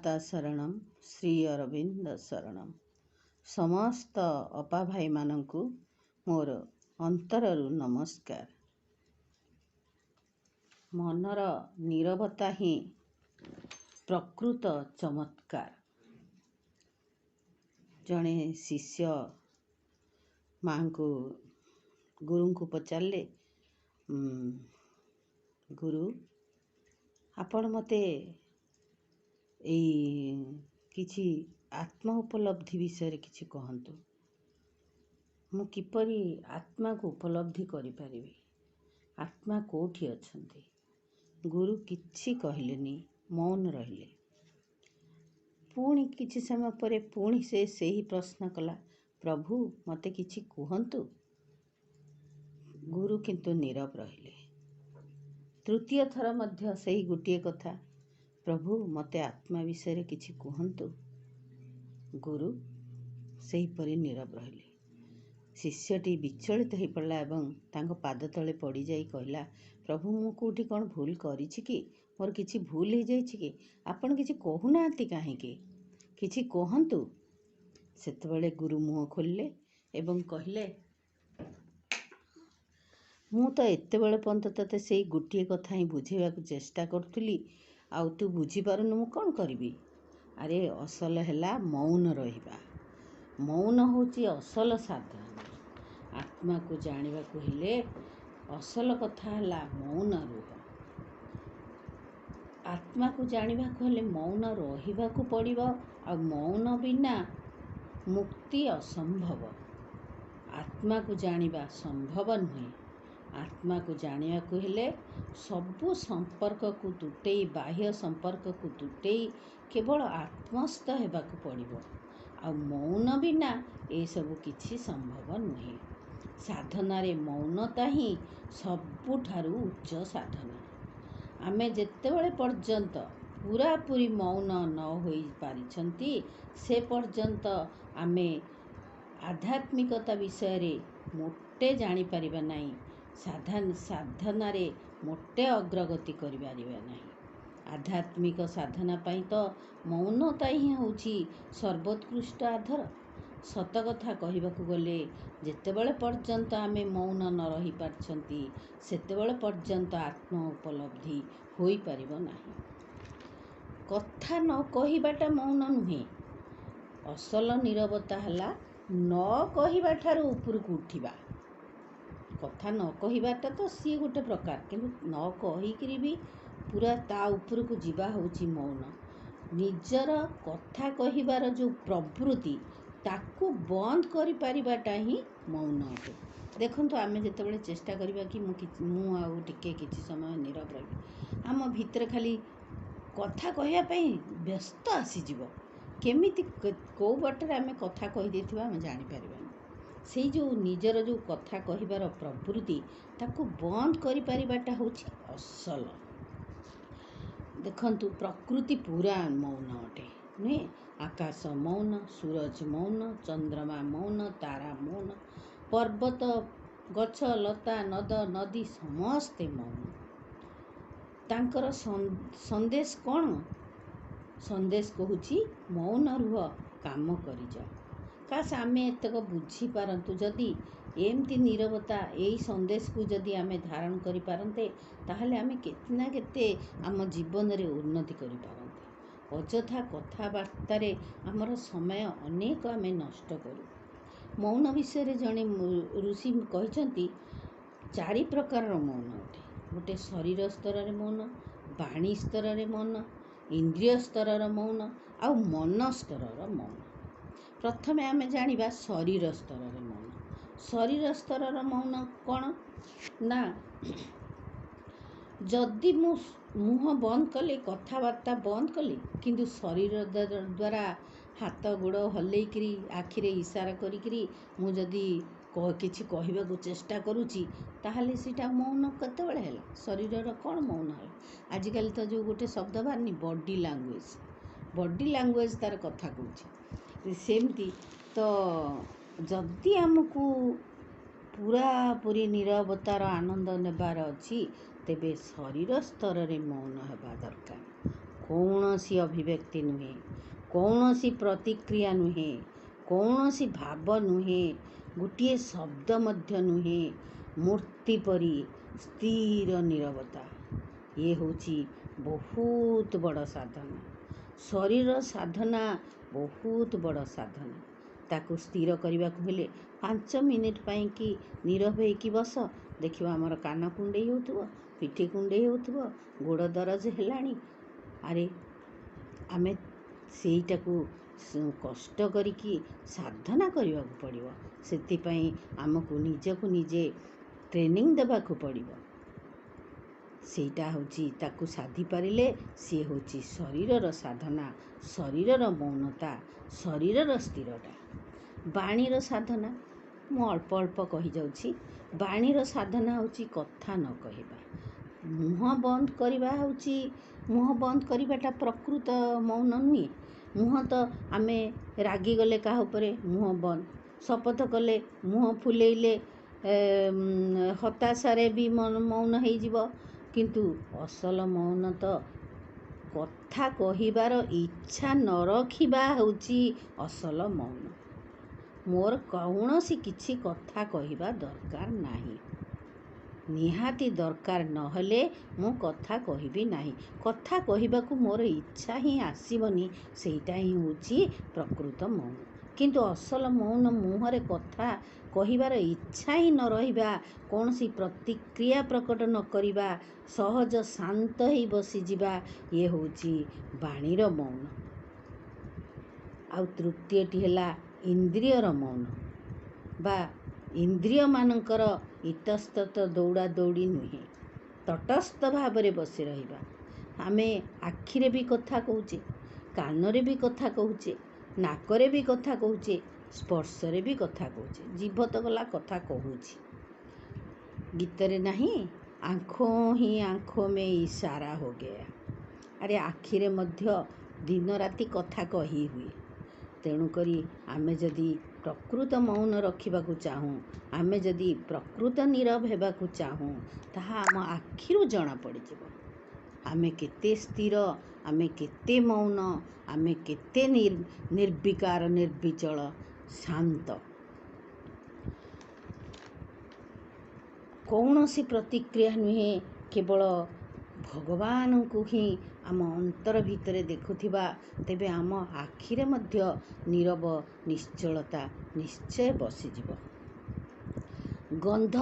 माता शरणम श्री अरविंद शरणम। समस्त अपा भाई मानंकु मोर अंतररु नमस्कार। मनर नीरवता ही प्रकृत चमत्कार। जड़े शिष्य माँ को गुरु को पचारे, गुरु आपण मते किछि आत्मा उपलब्धि विषय किछि कहंतु। मु किपरि आत्मा को उपलब्धि करि परिबि, आत्मा कोठी अछंती। गुरु किछि कहलेनी, मौन रहिले। पुणी किछि समय परे पुणी से सही प्रश्न कला, प्रभु मते किछि कहंतु। गुरु किंतु नीरव रहिले। तृतीय थर मध्य सही गोटे कथा, प्रभु मते आत्मा विषय किछि कहंतु। गुरु सही परि नीरव रहिले। शिष्यटी विचलित हो पड़ा एवं तांको पाद तले पड़ जाई कहला, प्रभु मु कोठी कौन भूल करिछि कि, मोर किछि भूल हो जाइछि कि, आपण किछि कहूनांती काहेकि, किछि कहंतु। सेतबेले गुरु मुह खोलले एवं कहले, मु तो एते बेले पर्यंत तते से गोटे कथा ही बुझेवा चेष्टा करुली, आउ तू बुझी पारुनु, मु कौन करिबी। अरे असल है मौन रहिबा। मौन होची असल साधन। आत्मा को जानिबा को हेले असल कथा है मौन रुह। आत्मा को जानिबा को हेले मौन रहिबा को पड़िबो। आ मौन बिना मुक्ति असंभव। आत्मा को जानिबा संभव नुहे। आत्मा को जानिबा को हेले सबु संपर्क को तुटेई, बाह्य संपर्क को तुटेई केवल आत्मस्थ हेबा को पड़िबो। आ मौन बिना ए सबु किछि संभव नुहे। साधना रे मौनता ही सबुठारु उच्च साधना। आमे जेतेबेले पर्यंत पूरा पूरी मौन न होई पारिछंती, से पर्यंत आमे आध्यात्मिकता विषय रे मोटे जानी परिबा नहीं। साधना रे मोटे अग्रगति करि परिबा नहीं। आध्यात्मिक साधना पाई तो मौनता ही होची सर्वोत्कृष्ट आधार। सत कथा कहबाकू गले जेतेबेले पर्यंत आमे मौन न रही पारछंती, सेतेबेले पर्यंत आत्म उपलब्धि होई परिबो नाही। कथा न कहिबाटा मौन नुहे। असल नीरवता हला न कहिबा ठारू उपरकू उठिबा। कथा न कहिबाटा तो सी गोटे प्रकार, किंतु न कहिकरी भी पूरा ता उपरकू जिबा होची मौन। निजर कथा कहिबार जो प्रवृत्ति ताकू बंद करि परिबाटा ही मौन अटे। देखंतु आमे जेतेबेले चेष्टा करिबा कि मु आउ टिके किछि समय नीरव रहि, आम भितर खाली कथा कहिया पई व्यस्त आसी जिवो। केमिति को बाटरे आमे कथा कहि देथिबा आमे जानि परिबानी। सेई जो निजर जो कथा कहिबार प्रवृत्ति ताकू बंद करि परिबाटा होची असल। देखंतु प्रकृति पूरा मौन अटे नुहे। आकाश मौन, सूरज मौन, चंद्रमा मौन, तारा मौन, पर्वत गछ लता नद नदी समस्ते मौन। तांकर संदेश कौन? संदेश कहूची मौन रुह, काम करि जा। काश आमे एतक बुझी पारंतु। जदि एमती नीरवता एई संदेश को जदि आमे धारण करि पारंते, ताहले आमे केते ना केते आम जीवन रे उन्नति करि पारंते। अजथा कथाबार्ता रे हमर समय अनेक आमे नष्ट करू। मौन विषय रे जणे ऋषि कहिसंती, 4 प्रकार मौन अटे। गोटे शरीर स्तर रे मौन, वाणी स्तर रे मौन, इंद्रिय स्तर रे मौन, आ मन स्तर रे मौन। प्रथमे आमे जानिबा शरीर स्तर रे मौन। शरीर स्तर रे मौन कौन ना, जदि मुह बंद कले, कथबार्ता बंद कले, किंतु शरीर द्वारा हाथ गोड़ हल्लेकरी आखिरे इशारा करिकरी मु जदि किछि कहबाकू चेष्टा करूची, ताहले सीटा मौन केतेबेले हैला। शरीर कौन मौन है? आजिकल तो जो गोटे शब्द बाहरनी बॉडी लैंग्वेज, बॉडी लैंग्वेज तार कथा कहूची। सेमती तो जदि आमको पूरा पूरी नीरवतार आनंद नेबार अच्छी, तेबे शरीर स्तर रे मौन हेबा दरकार। कौनसी अभिव्यक्ति नुहे, कौनसी प्रतिक्रिया नुहे, कौनसी भाव नुहे, गोटे शब्द मध्य नुहे, मूर्ति परी स्थिर नीरवता। ये होची बहुत बड़ साधना। शरीर साधना बहुत बड़ साधना। ताकू स्थिर करने को हेले 5 मिनिट पाई कि नीरव होइकी बस। देखियो आमर कान कुंडई होउथबो, पिठी कुंडई होउथबो, गोड़ दरज हेलाणी। अरे आमे सेईटाकू कष्ट करिकी साधना करने को पड़िबो। सेतिपाई आमको निजको निजे ट्रेनिंग देबाकू पड़िबो। सेटा होची ताकू साधी पारिले सी होची शरीरर साधना, शरीरर मौनता, शरीरर स्थिरता। बाणीर साधना मु अल्प अल्प कही जाउछि। बाणीर साधना होची कथा न कहवा। मुह बंद करवा होची, मुह बंद करवाटा प्रकृत मौन नुहे। मुह तो आमे रागी गले काहा उपरे मुह बंद, शपथ कले मुह फुलेइले हताशारे भी मौन हो जिवो। किंतु असल मौन तो कथा कहिबार इच्छा न रखिबा होची असल मौन। मोर कौनसी किछि कथा कहिबा दरकार नाही, निहाती दरकार नहले मु कथा कहिबी नाही। कथा कहिबाकू मोर इच्छा ही आसीबनी, सेटा ही होची प्रकृत मौन। किंतु असल मौन मुहरे कथा कहिबार इच्छा ही न रहिबा, कौनसी प्रतिक्रिया प्रकट न करिबा, सहज शांत ही बसी जिबा, ये होची बाणीर मौन। आउ तृतीयटी हेला इंद्रियर मौन बा इंद्रिय मानकर इतस्तत दौड़ा दौड़ी नुहे, तटस्थ भावरे बसी रहिबा। आमे आखिरे भी कथा कहूचे, कानरे भी कथा कहूचे, नाकरे भी कथा कहूचे, स्पर्शरे भी कथा कहूचे। जीभ तो गला कथा कहूची। गीतरे नहीं, आँखों ही आँखों में इशारा हो गया। अरे आखिरे मध्य दिन राति कथा कही हुए। तेणुकरी आमे जदि प्रकृत मौन रखिबाकू चाहूँ, आमे जदि प्रकृत नीरव हेबाकू चाहूँ, ताहा आम आखिरु जना पड़िजिबो। आमे केते स्थिर, आमे केते मौन, आमे केते निर्विकार निर्विचल शांत। कौनसी प्रतिक्रिया नुहे, केवल भगवान को ही आम अंतर भितरे देखुथिबा, तेबे आम आखिरे मध्य नीरव निश्चलता निश्चय बसीजिब। गंध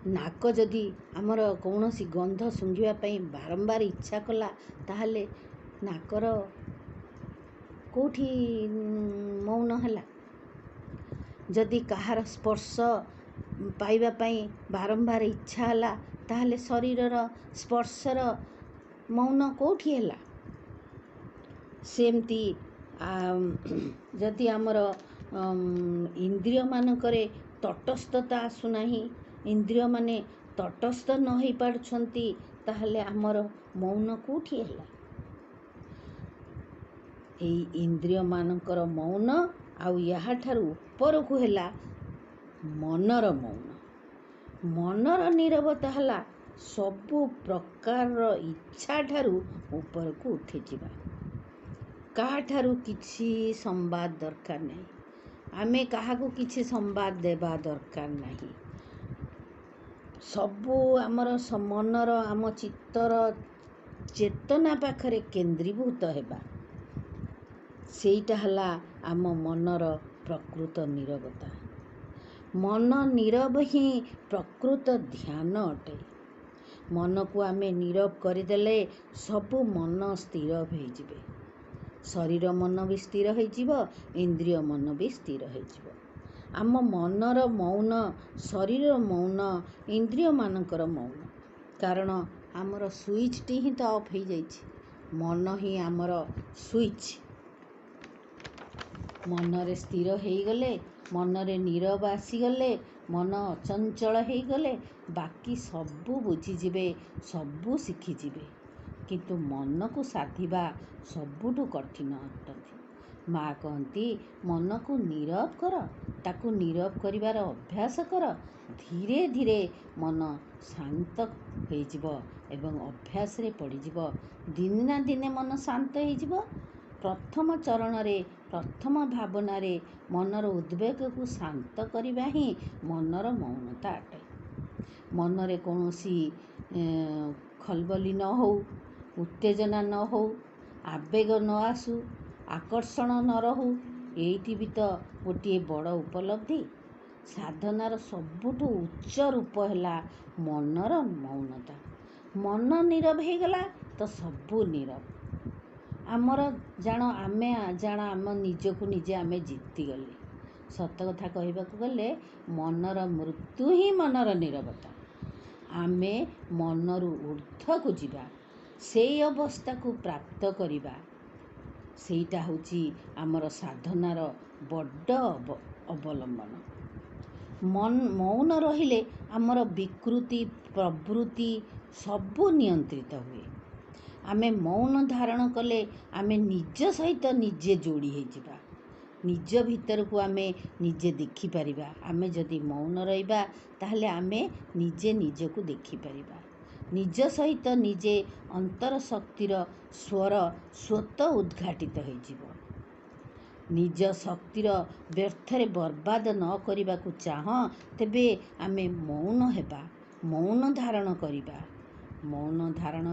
नाक जदि आमर कौनसी गंध सुंघिबा पई बारंबार इच्छा कला, ताहले नाकर कोठी मौन हला। जदि कहार स्पर्श पाइबा पई बारंबार इच्छा हला, ताहले शरीरर स्पर्शर मौन कोठी हला। सेमती जदि आमर इंद्रिय मानकरे तटस्थता आसुनाही, इंद्रिय माने तटस्थ न होई पारुछंती, ताहले आमर मौन कोठी हला। एई इंद्रिय मानकर मौन आउ यहाँ ठारू उपरकू हेला मनर मौन। मनर नीरवता हला सबु प्रकार इच्छा ठारू उपरकू उठी जिबा। काहा ठारू किछि संवाद दरकार नहीं, आमे काहाकू किछि संवाद देबा दरकार नहीं। सबु आमर मनर आम चित्तर चेतना पाखरे केंद्रीभूत हेबा, सेईटा हला आम मनर प्रकृत नीरवता। मन नीरव ही प्रकृत ध्यान अटे। मन को आमे नीरव करदेले सबु मन स्थिर हो जिबे। शरीर मन भी स्थिर हो जिवो, इंद्रिय मन भी स्थिर हो जिवो। आम मनर मौन, शरीर मौन, इंद्रिय मानकर मौन। कारण आमर स्विच टी ही तो ऑफ हो जाइछि। मन ही आमर स्विच। मनरे स्थिर हो गले, मनरे नीरव आसीगले, मन अचंचल हो गले, बाकी सबू बुझीजिबे, सबू शिखिजिबे। किंतु मन को साधिबा सबुठु कठिन अटंती। माँ कहती मन को नीरव कर, ताकू नीरव करिवार अभ्यास कर, धीरे धीरे मन शांत हो जिवो, ଏବଂ ଅଭ୍ୟାସରେ ପଡ଼ିଯିବ। ଦିନେ ନା ଦିନେ ମନ ଶାନ୍ତ ହେଇଯିବ। ପ୍ରଥମ ଚରଣରେ, ପ୍ରଥମ ଭାବନାରେ ମନର ଉଦ୍ବେଗକୁ ଶାନ୍ତ କରିବା ହିଁ ମନର ମୌନତା ଅଟେ। ମନରେ କୌଣସି ଖଲବଲି ନ ହଉ, ଉତ୍ତେଜନା ନ ହଉ, ଆବେଗ ନ ଆସୁ, ଆକର୍ଷଣ ନ ରହୁ। ଏଇଟି ବି ତ ଗୋଟିଏ ବଡ଼ ଉପଲବ୍ଧି। ସାଧନାର ସବୁଠୁ ଉଚ୍ଚ ରୂପ ହେଲା ମନର ମୌନତା। ମନ ନୀରବ ହେଇଗଲା ତ ସବୁ ନୀରବ। ଆମର ଜାଣ ଆମ ନିଜକୁ ନିଜେ ଆମେ ଜିତିଗଲେ। ସତ କଥା କହିବାକୁ ଗଲେ ମନର ମୃତ୍ୟୁ ହିଁ ମନର ନୀରବତା। ଆମେ ମନରୁ ଊର୍ଦ୍ଧ୍ୱକୁ ଯିବା, ସେଇ ଅବସ୍ଥାକୁ ପ୍ରାପ୍ତ କରିବା, ସେଇଟା ହେଉଛି ଆମର ସାଧନାର ବଡ଼ ଅବଲମ୍ବନ। ମୌନ ରହିଲେ ଆମର ବିକୃତି ପ୍ରବୃତ୍ତି ସବୁ ନିୟନ୍ତ୍ରିତ ହୁଏ। ଆମେ ମୌନ ଧାରଣ କଲେ ଆମେ ନିଜ ସହିତ ନିଜେ ଯୋଡ଼ି ହେଇଯିବା। ନିଜ ଭିତରକୁ ଆମେ ନିଜେ ଦେଖିପାରିବା। ଆମେ ଯଦି ମୌନ ରହିବା ତାହେଲେ ଆମେ ନିଜେ ନିଜକୁ ଦେଖିପାରିବା। ନିଜ ସହିତ ନିଜେ ଅନ୍ତର ଶକ୍ତିର ସ୍ୱତ ଉଦ୍ଘାଟିତ ହୋଇଯିବ। ନିଜ ଶକ୍ତିର ବ୍ୟର୍ଥରେ ବର୍ବାଦ ନ କରିବାକୁ ଚାହଁ, ତେବେ ଆମେ ମୌନ ହେବା, ମୌନ ଧାରଣ କରିବା। ମୌନ ଧାରଣ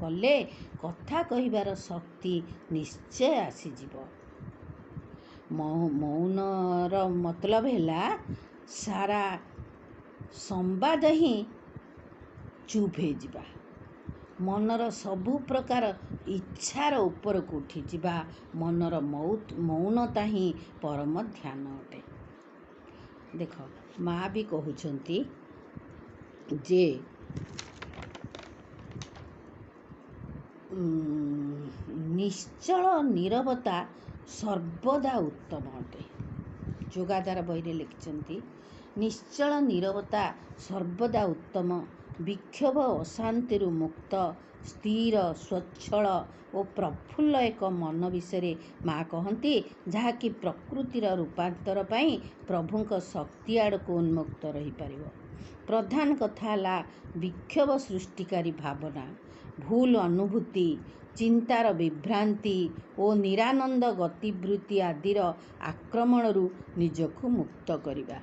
କଲେ କଥା କହିବାର ଶକ୍ତି ନିଶ୍ଚୟ ଆସିଯିବ। ମୌନର ମତଲବ ହେଲା ସାରା ସମ୍ବାଦ ହିଁ ଚୁପ୍ ହେଇଯିବା। ମନର ସବୁ ପ୍ରକାର ଇଚ୍ଛାର ଉପରକୁ ଉଠିଯିବା। ମନର ମୌନତା ହିଁ ପରମ ଧ୍ୟାନ ଅଟେ। ଦେଖ, ମା ବି କହୁଛନ୍ତି ଯେ ନିଶ୍ଚଳ ନୀରବତା ସର୍ବଦା ଉତ୍ତମ ଅଟେ। ଯୋଗାଦାର ବହିରେ ଲେଖିଛନ୍ତି, ନିଶ୍ଚଳ ନୀରବତା ସର୍ବଦା ଉତ୍ତମ। ବିକ୍ଷୋଭ ଅଶାନ୍ତିରୁ ମୁକ୍ତ, ସ୍ଥିର, ସ୍ୱଚ୍ଛଳ ଓ ପ୍ରଫୁଲ୍ଲ ଏକ ମନ ବିଷୟରେ ମା କହନ୍ତି, ଯାହାକି ପ୍ରକୃତିର ରୂପାନ୍ତର ପାଇଁ ପ୍ରଭୁଙ୍କ ଶକ୍ତି ଆଡ଼କୁ ଉନ୍ମୁକ୍ତ ରହିପାରିବ। ପ୍ରଧାନ କଥା ହେଲା ବିକ୍ଷୋଭ ସୃଷ୍ଟିକାରୀ ଭାବନା, ଭୁଲ ଅନୁଭୂତି, ଚିନ୍ତାର ବିଭ୍ରାନ୍ତି ଓ ନିରାନନ୍ଦ ଗତିବୃତ୍ତି ଆଦିର ଆକ୍ରମଣରୁ ନିଜକୁ ମୁକ୍ତ କରିବା।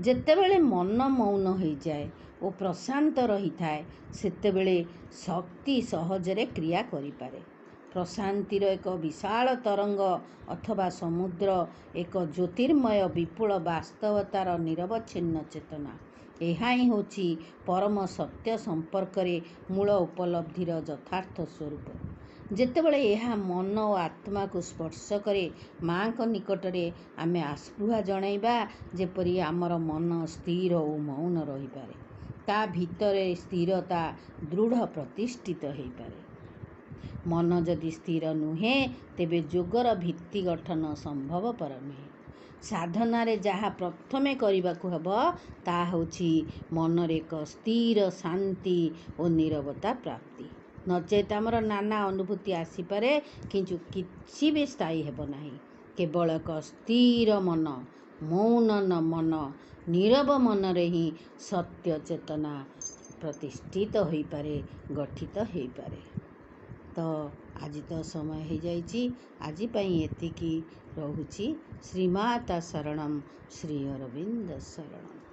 ଯେତେବେଳେ ମନ ମୌନ ହୋଇଯାଏ ଓ ପ୍ରଶାନ୍ତ ରହିଥାଏ, ସେତେବେଳେ ଶକ୍ତି ସହଜରେ କ୍ରିୟା କରିପାରେ। ପ୍ରଶାନ୍ତିର ଏକ ବିଶାଳ ତରଙ୍ଗ ଅଥବା ସମୁଦ୍ର, ଏକ ଜ୍ୟୋତିର୍ମୟ ବିପୁଳ ବାସ୍ତବତାର ନିରବଚ୍ଛିନ୍ନ ଚେତନା। ଏହା ହିଁ ହେଉଛି ପରମ ସତ୍ୟ ସମ୍ପର୍କରେ ମୂଳ ଉପଲବ୍ଧିର ଯଥାର୍ଥ ସ୍ୱରୂପ। ଯେତେବେଳେ ଏହା ମନ ଓ ଆତ୍ମାକୁ ସ୍ପର୍ଶ କରେ, ମା'ଙ୍କ ନିକଟରେ ଆମେ ଆସ୍ପୃହା ଜଣାଇବା ଯେପରି ଆମର ମନ ସ୍ଥିର ଓ ମୌନ ରହିପାରେ। ତା ଭିତରେ ସ୍ଥିରତା ଦୃଢ଼ ପ୍ରତିଷ୍ଠିତ ହୋଇପାରେ। ମନ ଯଦି ସ୍ଥିର ନୁହେଁ, ତେବେ ଯୋଗର ଭିତ୍ତି ଗଠନ ସମ୍ଭବପର ନୁହେଁ। ସାଧନାରେ ଯାହା ପ୍ରଥମେ କରିବାକୁ ହେବ, ତାହା ହେଉଛି ମନରେ ଏକ ସ୍ଥିର ଶାନ୍ତି ଓ ନୀରବତା ପ୍ରାପ୍ତି। ନଚେତ୍ ଆମର ନାନା ଅନୁଭୂତି ଆସିପାରେ, କିନ୍ତୁ କିଛି ବି ସ୍ଥାୟୀ ହେବ ନାହିଁ। କେବଳ ଏକ ସ୍ଥିର ମନ, ମୌନ ମନ, ନୀରବ ମନରେ ହିଁ ସତ୍ୟ ଚେତନା ପ୍ରତିଷ୍ଠିତ ହୋଇପାରେ, ଗଠିତ ହୋଇପାରେ। ତ ଆଜି ତ ସମୟ ହେଇଯାଇଛି। ଆଜି ପାଇଁ ଏତିକି ରହୁଛି। ଶ୍ରୀମାତା ଶରଣମ୍, ଶ୍ରୀ ଅରବିନ୍ଦ ଶରଣମ୍।